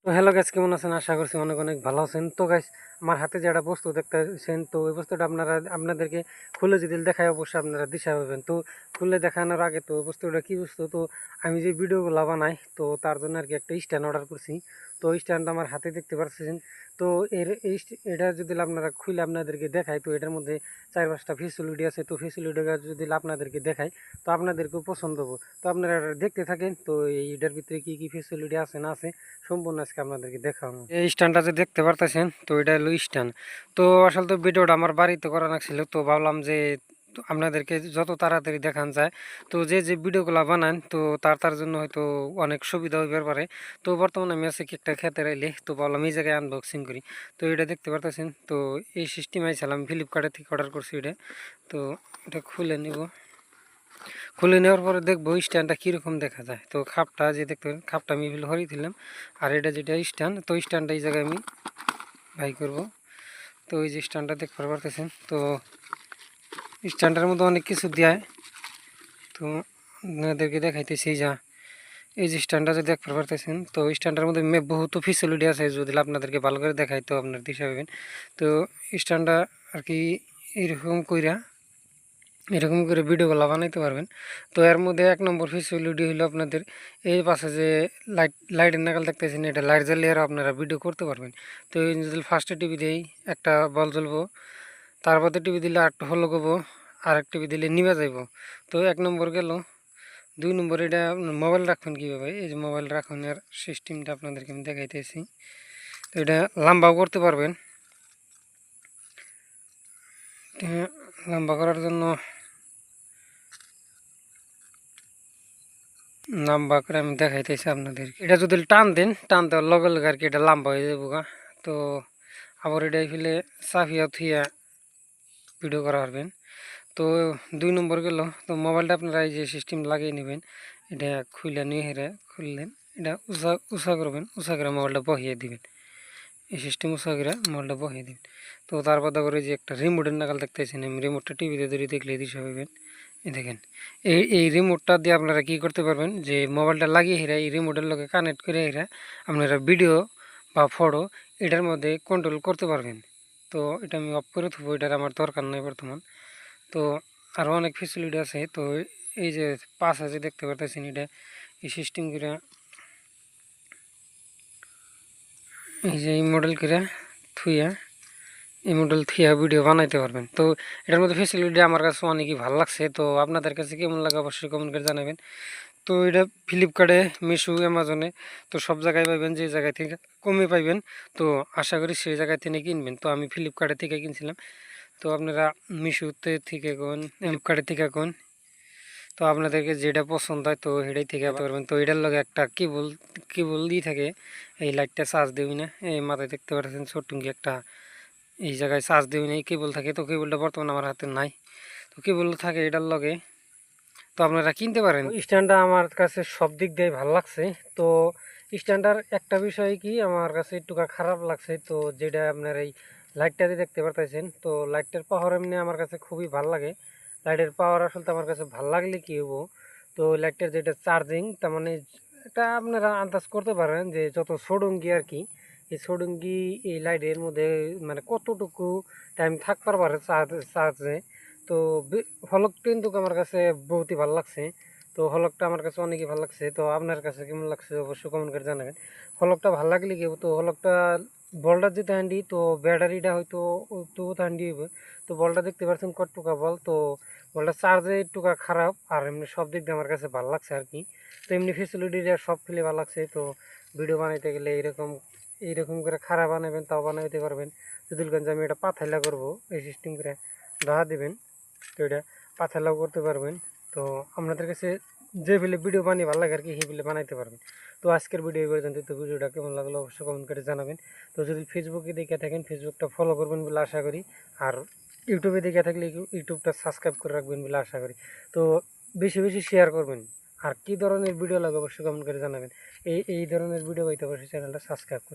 তো hello guys, কেমন আছেন? আশা করছি অনেক অনেক ভালো আছেন। তো গাইস, আমার হাতে যে একটা বস্তু দেখতেছেন, তো এই বস্তুটা আপনাদেরকে খুলে যদি দেখায় অবশ্যই আপনারা দিশা পাবেন। তো খুলে দেখানোর আগে তো বস্তুটা কি বস্তু, তো আমি যে ভিডিওগুলো বানাই তো তার জন্য আর কি একটা স্ট্যান্ড অর্ডার করছি। তো স্ট্যান্ডটা আমার হাতে দেখতে পাচ্ছেন। তো এটা যদি আপনারা খুলে আপনাদেরকে দেখায়, তো এটার মধ্যে 4-5টা ফেসিলিটি আছে। তো ফেসিলিটিটা যদি আপনাদেরকে দেখায় তো আপনাদেরকেও পছন্দ হবে। তো আপনারা এটা দেখতে থাকেন। তো এইটার ভিতরে কি কি ফেসিলিটি আছে না আছে সম্পূর্ণ আজকে আপনাদেরকে দেখাবো। এই স্ট্যান্ডটা যে দেখতে পারতেছেন, তো এটা হলো স্ট্যান্ড। তো আসলে তো ভিডিওটা আমার বাড়িতে করা লাগছিল, তো ভাবলাম যে আপনাদেরকে যত তাড়াতাড়ি দেখান যায়, তো যে ভিডিওগুলো বানান তো তার জন্য হয়তো অনেক সুবিধা হইবার পারে। তো বর্তমানে আমি আছি কি একটা খেতে রাইলে, তো ভাবলাম এই জায়গায় আনবক্সিং করি। তো এটা দেখতে পারতেছেন, তো এই সিস্টেম আইছিলাম ফ্লিপকার্টের থেকে অর্ডার করছি এটা। তো এটা খুলে নিব। খুলে নেওয়ার পরে দেখবো স্ট্যান্ডটা কীরকম দেখা যায়। তো খাপটা যে দেখতে পারেন, খাপটা আমি হরিয়ে দিলাম। আর এটা যেটা স্ট্যান্ড, তো স্ট্যান্ডটা এই জায়গায় আমি বাই করব। তো এই যে স্ট্যান্ডটা দেখতে পারতেছেন, তো স্ট্যান্ডের মধ্যে অনেক কিছু দেয়। তো আপনাদেরকে দেখাইতেছি যা এই যে স্ট্যান্ডটা যে দেখতে পারতেছেন, তো স্ট্যান্ডের মধ্যে বহুত ফেসিলিটি আছে। যদি আপনাদেরকে ভালো করে দেখাই তো আপনার দিশা পাবেন। তো স্ট্যান্ডটা আর কি এরকম করে ভিডিওগুলো বানাইতে পারবেন। তো এর মধ্যে 1 নম্বর ফেসিলিটি হলো আপনাদের এই পাশে যে লাইটের নাগাল দেখতেছেন, এটা লাইট জ্বালিয়ে আরও আপনারা ভিডিও করতে পারবেন। তো এই যদি ফার্স্টে টিভি দেই একটা বল জ্বলবো, তারপরে টিভি দিলে আরেকটা হলো গবো, আর এক টিভি দিলে নিভে যাইব। তো 1 নম্বর গেল। 2 নম্বর এটা মোবাইল রাখবেন কীভাবে, এই যে মোবাইল রাখনের সিস্টেমটা আপনাদেরকে আমি দেখাইতেছি। তো এটা লম্বাও করতে পারবেন। লম্বা করার জন্য লম্বা করে আমি দেখাইতেছি আপনাদের। এটা যদি টান দেওয়ার লগে লগে আর কি এটা লম্বা হয়ে যাবো গা। তো আবার এটা ফেলে চাফিয়া থুইয়া ভিডিও করা পারবেন। তো 2 নম্বর গেল। তো মোবাইলটা আপনারা এই যে সিস্টেম লাগিয়ে নেবেন, এটা খুলে নিয়ে হেরে খুললেন, এটা উষা করবেন, উষা করে মোবাইলটা বহিয়ে দিবেন। এই সিস্টেম উষা করে মোবাইলটা বহিয়ে দিবেন। তো তারপর করে যে একটা রিমোটের নাগাল দেখতেছেন, আমি রিমোটটা টিভিতে ধরে দেখলে দিশা পাবেন। দেখেন এই রিমোটটা দিয়ে আপনারা কি করতে পারবেন, যে মোবাইলটা লাগিয়ে হেরা এই রিমোটের লগে কানেক্ট করে হেরা আপনারা ভিডিও বা ফটো এটার মধ্যে কন্ট্রোল করতে পারবেন। তো এটা আমি অফ করে থাকবো, এটার আমার দরকার নাই বর্তমান। তো আরও অনেক ফেসিলিটি আছে। তো এই যে পাশ আছে দেখতে পারতেছেন, এটা এই সিস্টেম করে এই যে এই মডেল করে থুইয়া এই মডেল থিয়া ভিডিও বানাইতে পারবেন। তো এটার মধ্যে ফেসিলিটি আমার কাছে অনেকই ভালো লাগছে। তো আপনাদের কাছে কেমন লাগে অবশ্যই কমেন্ট করে জানাবেন। তো এটা ফ্লিপকার্টে, মিশো, অ্যামাজনে তো সব জায়গায় পাইবেন, যে জায়গায় থেকে কমে পাইবেন। তো আশা করি সেই জায়গায় থেকে কিনবেন। তো আমি ফ্লিপকার্টের থেকে কিনছিলাম। তো আপনারা মিশোতে থেকে কোন, ফ্লিপকার্টের থেকে কোন, তো আপনাদেরকে যেটা পছন্দ হয় তো সেটাই থেকে পারবেন। তো এটার লগে একটা কেবল দিয়ে থাকে, এই লাইটটা চার্জ দেবি না, এই মাথায় দেখতে পাচ্ছেন ছোট্টুকি একটা এই জায়গায় চার্জ দেবি না, এই কেবল থাকে। তো কেবলটা বর্তমানে আমার হাতে নাই, তো কেবল থাকে এটার লগে। তো আপনারা কিনতে পারেন। স্ট্যান্ডটা আমার কাছে সব দিক দিয়ে ভালো লাগছে। তো স্ট্যান্ডার একটা বিষয় কি আমার কাছে একটু খারাপ লাগছে, তো যেটা আপনার এই লাইটটাতে দেখতে পারতেছেন, তো লাইটটার পাওয়ার এমনি আমার কাছে খুবই ভালো লাগে। লাইটের পাওয়ার আসলে আমার কাছে ভালো লাগলে কি হবো, তো লাইটটার যেটা চার্জিং, তার মানে এটা আপনারা আন্দাজ করতে পারেন যে যত সোডঙ্গি আর কি, এই সোডঙ্গি এই লাইটের মধ্যে মানে কতটুকু টাইম থাকতে পারে চার্জে। তো হলকটা কিন্তু আমার কাছে বহুতই ভালো লাগছে। তো হলকটা আমার কাছে অনেকই ভালো লাগছে। তো আপনার কাছে কেমন লাগছে অবশ্যই কমেন্ট করে জানাবেন। হলকটা ভালো লাগলে কি, তো হলকটা বলটা যেতে হ্যান্ডি, তো ব্যাটারিটা হয়তো তো হ্যান্ডি হবে। তো বলটা দেখতে পাচ্ছেন কটটুকা বল, তো বলটা চার্জে একটুকা খারাপ, আর এমনি সব দিক দিয়ে আমার কাছে ভালো লাগছে আর কি। তো এমনি ফেসিলিটিটা সব ফেলে ভালো লাগছে। তো ভিডিও বানাইতে গেলে এইরকম করে খারাপ বানাবেন, তাও বানাইতে পারবেন। যদি আমি এটা পাথাইলা করবো, এই সিস্টেম করে দেখা দেবেন, তো এটা পাথালাও করতে পারবেন। তো আপনাদের কাছে যে ফেলে ভিডিও বানিয়ে ভালো লাগে আর কি, সেই ফেলে বানাইতে পারবেন। তো আজকের ভিডিও এই পর্যন্ত। তো ভিডিওটা কেমন লাগলো অবশ্যই কমেন্ট করে জানাবেন। তো যদি ফেসবুকে দেখে থাকেন ফেসবুকটা ফলো করবেন বলে আশা করি। আর ইউটিউবে দেখে থাকলে ইউটিউবটা সাবস্ক্রাইব করে রাখবেন বলে আশা করি। তো বেশি বেশি শেয়ার করবেন। আর কী ধরনের ভিডিও লাগে অবশ্যই কমেন্ট করে জানাবেন। এই ধরনের ভিডিও পাইতে অবশ্যই চ্যানেলটা সাবস্ক্রাইব করুন।